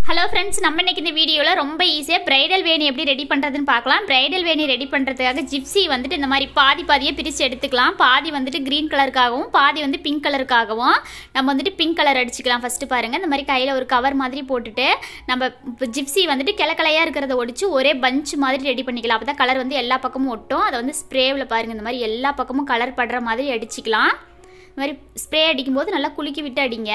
Hello friends, நம்ம இன்னைக்கு இந்த வீடியோவில் ரொம்ப ஈஸியாக பிரைடல் வேணி எப்படி ரெடி பண்ணுறதுன்னு பார்க்கலாம். பிரைடல் வேணி ரெடி பண்ணுறதுக்காக ஜிப்ஸி வந்துட்டு இந்த மாதிரி பாதியாக பிரித்து எடுத்துக்கலாம். பாதி வந்துட்டு க்ரீன் கலருக்காகவும் பாதி வந்து பிங்க் கலருக்காகவும் நம்ம வந்துட்டு பிங்க் கலர் அடிச்சுக்கலாம். ஃபஸ்ட்டு பாருங்கள், இந்த மாதிரி கையில் ஒரு கவர் மாதிரி போட்டுட்டு நம்ம ஜிப்ஸி வந்துட்டு கிளக்கலையாக இருக்கிறத ஒடிச்சு ஒரே பஞ்ச் மாதிரி ரெடி பண்ணிக்கலாம். அப்போ தான் கலர் வந்து எல்லா பக்கமும் ஒட்டும். அதை வந்து ஸ்ப்ரேவில் பாருங்கள், இந்த மாதிரி எல்லா பக்கமும் கலர் படுற மாதிரி அடிச்சுக்கலாம். இந்த மாதிரி ஸ்ப்ரே அடிக்கும்போது நல்லா குலுக்கி விட்டு அடிங்க.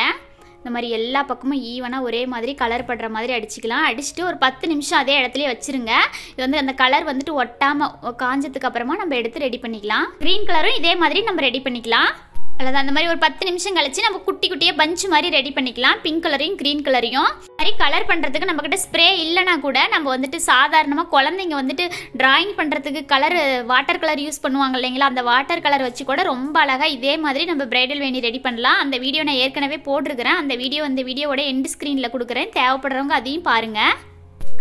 இந்த மாதிரி எல்லா பக்கமும் ஈவனாக ஒரே மாதிரி கலர் படுற மாதிரி அடிச்சுக்கலாம். அடிச்சுட்டு ஒரு 10 நிமிஷம் அதே இடத்துல வச்சுருங்க. இது வந்து அந்த கலர் வந்துட்டு ஒட்டாமல் காஞ்சதுக்கு அப்புறமா நம்ம எடுத்து ரெடி பண்ணிக்கலாம். க்ரீன் கலரும் இதே மாதிரி நம்ம ரெடி பண்ணிக்கலாம். அல்லது அந்த மாதிரி ஒரு 10 நிமிஷம் கழிச்சு நம்ம குட்டி குட்டியாக பஞ்ச் மாதிரி ரெடி பண்ணிக்கலாம். பிங்க் கலரையும் க்ரீன் கலரையும் மாதிரி கலர் பண்ணுறதுக்கு நம்மக்கிட்ட ஸ்ப்ரே இல்லைனா கூட நம்ம வந்துட்டு சாதாரணமாக குழந்தைங்க வந்துட்டு டிராயிங் பண்ணுறதுக்கு கலர் வாட்டர் கலர் யூஸ் பண்ணுவாங்க இல்லைங்களா, அந்த வாட்டர் கலர் வச்சு கூட ரொம்ப அழகாக இதே மாதிரி நம்ம பிரைடல் வேணி ரெடி பண்ணலாம். அந்த வீடியோ நான் ஏற்கனவே போட்டிருக்கிறேன். அந்த வீடியோவோட எண்ட் ஸ்க்ரீனில் கொடுக்குறேன், தேவைப்படுறவங்க அதையும் பாருங்கள்.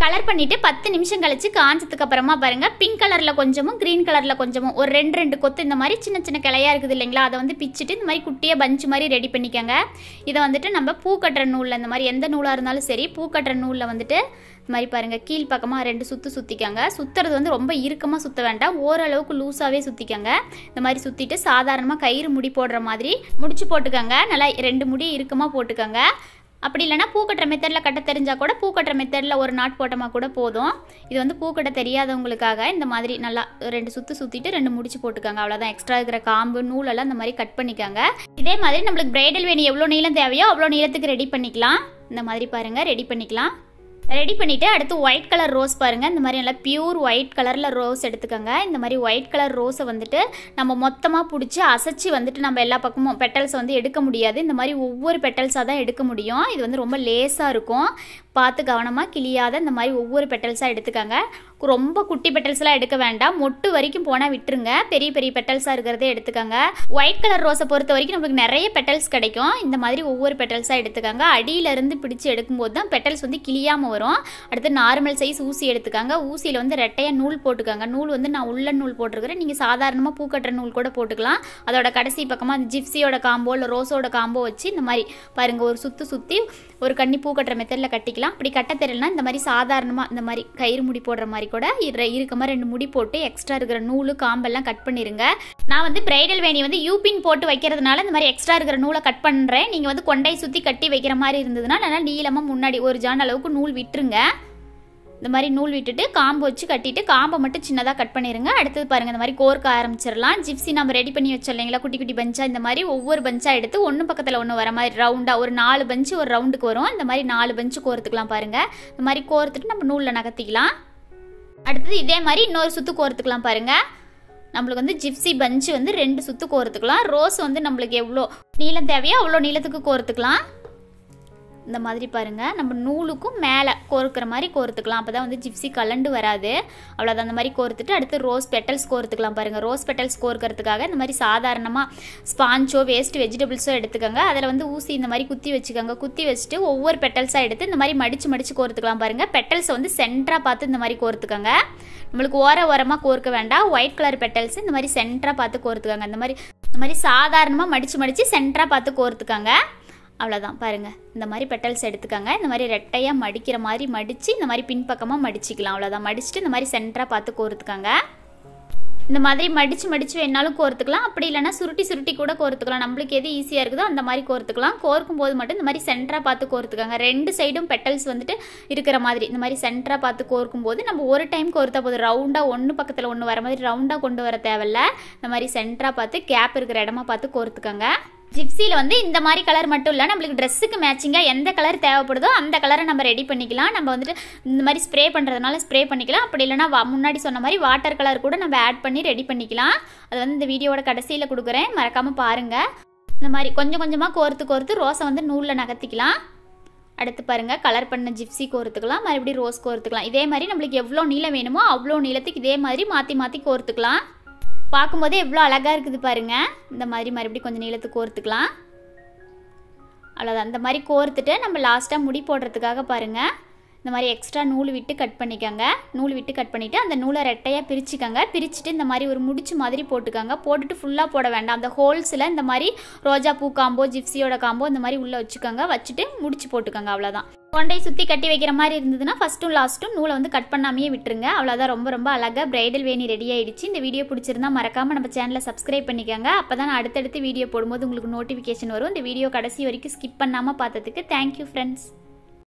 கலர் பண்ணிவிட்டு 10 நிமிஷம் கழிச்சு காஞ்சதுக்கு அப்புறமா பாருங்கள், பிங்க் கலரில் கொஞ்சமும் க்ரீன் கலரில் கொஞ்சமும் ஒரு ரெண்டு கொத்து இந்த மாதிரி சின்ன சின்ன கிளையாக இருக்குது இல்லைங்களா, அதை வந்து பிச்சுட்டு இந்த மாதிரி குட்டியாக பஞ்சு மாதிரி ரெடி பண்ணிக்கோங்க. இதை வந்துட்டு நம்ம பூ கட்டுற நூலில், இந்த மாதிரி எந்த நூலாக இருந்தாலும் சரி, பூ கட்டுற நூலில் வந்துட்டு இந்த மாதிரி பாருங்கள் கீழ் பக்கமாக 2 சுற்றிக்கோங்க. சுற்றுறது வந்து ரொம்ப இறுக்கமாக சுற்ற வேண்டாம், ஓரளவுக்கு லூஸாகவே சுற்றிக்கோங்க. இந்த மாதிரி சுற்றிட்டு சாதாரணமாக கயிறு முடி போடுற மாதிரி முடிச்சு போட்டுக்கோங்க. நல்லா 2 முடி இறுக்கமாக போட்டுக்கோங்க. அப்படி இல்லைனா பூக்கட்டுற மெத்தடில் கட்ட தெரிஞ்சால் கூட பூக்கட்டுற மெத்தடில் ஒரு நாட் போட்டமாக கூட போதும். இது வந்து பூக்கட்ட தெரியாதவங்களுக்காக இந்த மாதிரி நல்லா 2 சுற்றிட்டு 2 முடிச்சு போட்டுக்காங்க. அவ்வளோதான். எக்ஸ்ட்ரா இருக்கிற காம்பு நூலெல்லாம் இந்த மாதிரி கட் பண்ணிக்காங்க. இதே மாதிரி நம்மளுக்கு பிரைடல் வேணி எவ்வளோ நீளம் தேவையோ அவ்வளோ நீளத்துக்கு ரெடி பண்ணிக்கலாம். இந்த மாதிரி பாருங்கள் ரெடி பண்ணிக்கலாம். ரெடி பண்ணிவிட்டு அடுத்து ஒயிட் கலர் ரோஸ் பாருங்கள், இந்த மாதிரி நல்லா பியூர் ஒயிட் கலரில் ரோஸ் எடுத்துக்கோங்க. இந்த மாதிரி ஒயிட் கலர் ரோஸை வந்துட்டு நம்ம மொத்தமாக பிடிச்சி அசைச்சி வந்துட்டு நம்ம எல்லா பக்கமும் பெட்டல்ஸை வந்து எடுக்க முடியாது. இந்த மாதிரி ஒவ்வொரு பெட்டல்ஸாக தான் எடுக்க முடியும். இது வந்து ரொம்ப லேஸாக இருக்கும். பார்த்து கவனமாக கிளியாத இந்த மாதிரி ஒவ்வொரு பெட்டல்ஸாக எடுத்துக்கோங்க. ரொம்ப குட்டி பெட்டல்ஸ்லாம் எடுக்க வேண்டாம், மொட்டு வரைக்கும் போனால் விட்டுருங்க. பெரிய பெரிய பெட்டல்ஸாக இருக்கிறதே எடுத்துக்கோங்க. ஒயிட் கலர் ரோஸை பொறுத்த வரைக்கும் நம்மளுக்கு நிறைய பெட்டல்ஸ் கிடைக்கும். இந்த மாதிரி ஒவ்வொரு பெட்டல்ஸாக எடுத்துக்கோங்க. அடியிலேருந்து பிடிச்சி எடுக்கும்போது தான் பெட்டல்ஸ் வந்து கிளியாமல் வரும். அடுத்து நார்மல் சைஸ் ஊசி எடுத்துக்காங்க. ஊசியில் வந்து ரெட்டையாக நூல் போட்டுக்கோங்க. நூல் வந்து நான் உள்ள நூல் போட்டிருக்கிறேன், நீங்கள் சாதாரணமாக பூக்கட்டுற நூல் கூட போட்டுக்கலாம். அதோட கடைசி பக்கமாக அந்த ஜிப்ஸியோட காம்போ இல்லை ரோஸோட காம்போ வச்சு இந்த மாதிரி பாருங்கள் ஒரு சுற்றி ஒரு கண்ணி பூக்கட்டுற மெத்தடில் கட்டிக்கலாம். அப்படி கட்ட தெரியலனா இந்த மாதிரி சாதாரணமாக இந்த மாதிரி கயிறு முடி போடுற மாதிரி கூட இருக்க மாதிரி 2 முடி போட்டு எக்ஸ்ட்ரா இருக்கிற நூலு காம்பெல்லாம் கட் பண்ணிடுங்க. நான் வந்து பிரைடல் வேணி வந்து யூபின் போட்டு வைக்கிறதுனால இந்த மாதிரி எக்ஸ்ட்ரா இருக்கிற நூலை கட் பண்ணுறேன். நீங்கள் வந்து கொண்டை சுற்றி கட்டி வைக்கிற மாதிரி இருந்ததுன்னா நல்லா நீளமாக முன்னாடி ஒரு ஜான் அளவுக்கு நூல் விட்டுருங்க. இந்த மாதிரி நூல் விட்டுட்டு காம்பு வச்சு கட்டிட்டு காம்பை மட்டும் சின்னதாக கட் பண்ணிடுங்க. அடுத்தது பாருங்கள், இந்த மாதிரி கோர்க்க ஆரம்பிச்சிடலாம். ஜிப்ஸி நம்ம ரெடி பண்ணி வச்சோம் இல்லைங்களா, குட்டி குட்டி பஞ்சாக இந்த மாதிரி ஒவ்வொரு பஞ்சாக எடுத்து ஒன்று பக்கத்தில் ஒன்று வர மாதிரி ரவுண்டாக ஒரு 4 பஞ்சு ஒரு ரவுண்டுக்கு வரும். இந்த மாதிரி 4 பஞ்சு கோர்த்துக்கலாம் பாருங்கள். இந்த மாதிரி கோர்த்துட்டு நம்ம நூலில் நகர்த்திக்கலாம். அடுத்தது இதே மாதிரி இன்னொரு சுற்று கோர்த்துக்கலாம் பாருங்கள். நம்மளுக்கு வந்து ஜிப்ஸி பஞ்சு வந்து 2 சுற்று கோர்த்துக்கலாம். ரோஸ் வந்து நம்மளுக்கு எவ்வளோ நீளம் தேவையோ அவ்வளோ நீளத்துக்கு கோர்த்துக்கலாம். இந்த மாதிரி பாருங்கள், நம்ம நூலுக்கும் மேலே கோர்க்கிற மாதிரி கோர்த்துக்கலாம். அப்போ தான் வந்து ஜிப்ஸி கலண்டு வராது. அவ்வளோதான். அந்த மாதிரி கோர்த்துட்டு அடுத்து ரோஸ் பெட்டல்ஸ் கோர்த்துக்கலாம் பாருங்கள். ரோஸ் பெட்டல்ஸ் கோர்க்கறதுக்காக இந்த மாதிரி சாதாரணமாக ஸ்பாஞ்சோ வேஸ்ட் வெஜிடபிள்ஸோ எடுத்துக்கோங்க. அதில் வந்து ஊசி இந்த மாதிரி குத்தி வச்சுக்கோங்க. குத்தி வச்சுட்டு ஒவ்வொரு பெட்டல்ஸாக எடுத்து இந்த மாதிரி மடித்து கோர்த்துக்கலாம் பாருங்கள். பெட்டல்ஸை வந்து சென்டராக பார்த்து இந்த மாதிரி கோர்த்துக்கோங்க. நம்மளுக்கு ஓரமாக கோர்க்க வேண்டாம். ஒயிட் கலர் பெட்டல்ஸ் இந்த மாதிரி சென்டராக பார்த்து கோர்த்துக்கோங்க. இந்த மாதிரி சாதாரணமாக மடித்து சென்டராக பார்த்து கோர்த்துக்கோங்க. அவ்வளோதான் பாருங்கள். இந்த மாதிரி பெட்டல்ஸ் எடுத்துக்கோங்க. இந்த மாதிரி ரெட்டையாக மடிக்கிற மாதிரி மடித்து இந்த மாதிரி பின்பக்கமாக மடிச்சிக்கலாம். அவ்வளோதான். மடிச்சுட்டு இந்த மாதிரி சென்டராக பார்த்து கோர்த்துக்கோங்க. இந்த மாதிரி மடித்து வேணாலும் கோர்த்துக்கலாம். அப்படி இல்லைனா சுருட்டி கூட கோர்த்துக்கலாம். நம்மளுக்கு எது ஈஸியாக இருக்குதோ அந்த மாதிரி கோர்த்துக்கலாம். கோர்க்கும் போது மட்டும் இந்த மாதிரி சென்டராக பார்த்து கோர்த்துக்கோங்க. 2 சைடும் பெட்டல்ஸ் வந்துட்டு இருக்கிற மாதிரி இந்த மாதிரி சென்டராக பார்த்து கோர்க்கும் போது நம்ம ஒரு டைம் கோர்த்தா போதும். ரவுண்டாக ஒன்று பக்கத்தில் ஒன்று வர மாதிரி ரவுண்டாக கொண்டு வர தேவையில்ல. இந்த மாதிரி சென்டராக பார்த்து கேப் இருக்கிற இடமா பார்த்து கோர்த்துக்கோங்க. ஜிப்ஸியில் வந்து இந்த மாதிரி கலர் மட்டும் இல்லை, நம்மளுக்கு ட்ரெஸ்ஸுக்கு மேட்சிங்காக எந்த கலர் தேவைப்படுதோ அந்த கலரை நம்ம ரெடி பண்ணிக்கலாம். நம்ம வந்துட்டு இந்த மாதிரி ஸ்ப்ரே பண்ணுறதுனால ஸ்ப்ரே பண்ணிக்கலாம். அப்படி இல்லைனா முன்னாடி சொன்ன மாதிரி வாட்டர் கலர் கூட நம்ம ஆட் பண்ணி ரெடி பண்ணிக்கலாம். அது வந்து இந்த வீடியோவோட கடைசியில் கொடுக்குறேன், மறக்காமல் பாருங்கள். இந்த மாதிரி கொஞ்சமாக கோர்த்து ரோஸை வந்து நூலில் நகர்த்திக்கலாம். அடுத்து பாருங்கள், கலர் பண்ண ஜிப்ஸி கோர்த்துக்கலாம், மறுபடியும் ரோஸ் கோர்த்துக்கலாம். இதே மாதிரி நம்மளுக்கு எவ்வளோ நீளம் வேணுமோ அவ்வளோ நீளத்துக்கு இதே மாதிரி மாற்றி கோர்த்துக்கலாம். பார்க்கும்போதே எவ்வளோ அழகாக இருக்குது பாருங்கள். இந்த மாதிரி மறுபடியும் கொஞ்சம் நீளத்துக்கு கோர்த்துக்கலாம். அவ்வளோதான். இந்த மாதிரி கோர்த்துட்டு நம்ம லாஸ்ட்டாக முடி போடுறதுக்காக பாருங்கள் இந்த மாதிரி எக்ஸ்ட்ரா நூல் விட்டு கட் பண்ணிக்கோங்க. நூல் விட்டு கட் பண்ணிவிட்டு அந்த நூலை ரெட்டையாக பிரிச்சுக்கோங்க. பிரிச்சுட்டு இந்த மாதிரி ஒரு முடிச்சு மாதிரி போட்டுக்கோங்க. போட்டுட்டு ஃபுல்லாக போட வேண்டாம். அந்த ஹோல்ஸில் இந்த மாதிரி ரோஜா பூ காம்போ ஜிப்ஸியோட காம்போ இந்த மாதிரி உள்ளே வச்சுக்கோங்க. வச்சுட்டு முடிச்சு போட்டுக்கோங்க. அவ்வளோதான். கொண்டை சுற்றி கட்டி வைக்கிற மாதிரி இருந்ததுன்னா ஃபஸ்ட்டும் லாஸ்ட்டும் நூலை வந்து கட் பண்ணாமையே விட்டுருங்க. அவ்வளோதான். ரொம்ப ரொம்ப அழகாக பிரைடல் வேணி ரெடி ஆகிடுச்சு. இந்த வீடியோ பிடிச்சிருந்தா மறக்காமல் நம்ம சேனலை சப்ஸ்கிரைப் பண்ணிக்கோங்க. அப்போ தான் அடுத்தடுத்து வீடியோ போடும்போது உங்களுக்கு நோட்டிஃபிகேஷன் வரும். இந்த வீடியோ கடைசி வரைக்கும் ஸ்கிப் பண்ணாமல் பார்த்ததுக்கு தேங்க்யூ ஃப்ரெண்ட்ஸ்.